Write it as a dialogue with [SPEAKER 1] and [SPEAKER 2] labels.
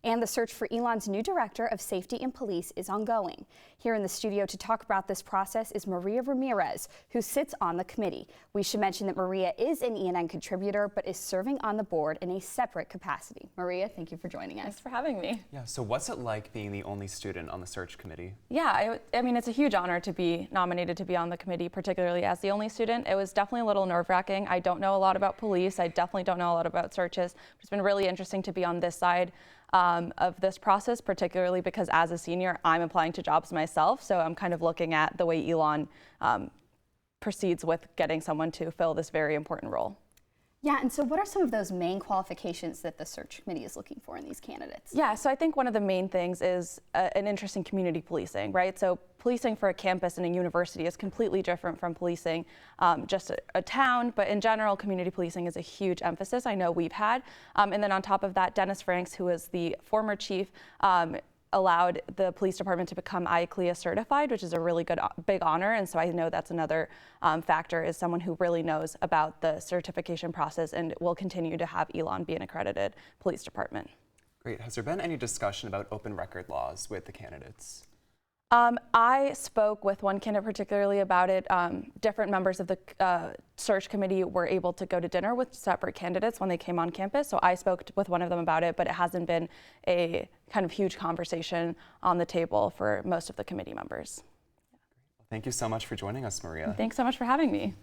[SPEAKER 1] And the search for ELN's new Director of Safety and Police is ongoing. Here in the studio to talk about this process is Maria Ramirez, who sits on the committee. We should mention that Maria is an ELN contributor, but is serving on the board in a separate capacity. Maria, thank you for joining us.
[SPEAKER 2] Thanks for having me.
[SPEAKER 3] Yeah, so what's it like being the only student on the search committee?
[SPEAKER 2] Yeah, I mean, it's a huge honor to be nominated to be on the committee, particularly as the only student. It was definitely a little nerve-wracking. I don't know a lot about police. I definitely don't know a lot about searches. It's been really interesting to be on this side of this process, particularly because as a senior, I'm applying to jobs myself. So I'm kind of looking at the way ELN proceeds with getting someone to fill this very important role.
[SPEAKER 1] Yeah, and so what are some of those main qualifications that the search committee is looking for in these candidates?
[SPEAKER 2] Yeah, so I think one of the main things is an interest in community policing, right? So policing for a campus and a university is completely different from policing just a town, but in general, community policing is a huge emphasis I know we've had. And then on top of that, Dennis Franks, who was the former chief, allowed the police department to become ICLEA certified, which is a really good, big honor. And so I know that's another factor, is someone who really knows about the certification process and will continue to have ELN be an accredited police department.
[SPEAKER 3] Great. Has there been any discussion about open record laws with the candidates?
[SPEAKER 2] I spoke with one candidate particularly about it. Different members of the search committee were able to go to dinner with separate candidates when they came on campus. So I spoke with one of them about it, but it hasn't been a kind of huge conversation on the table for most of the committee members.
[SPEAKER 3] Thank you so much for joining us, Maria.
[SPEAKER 2] Thanks so much for having me.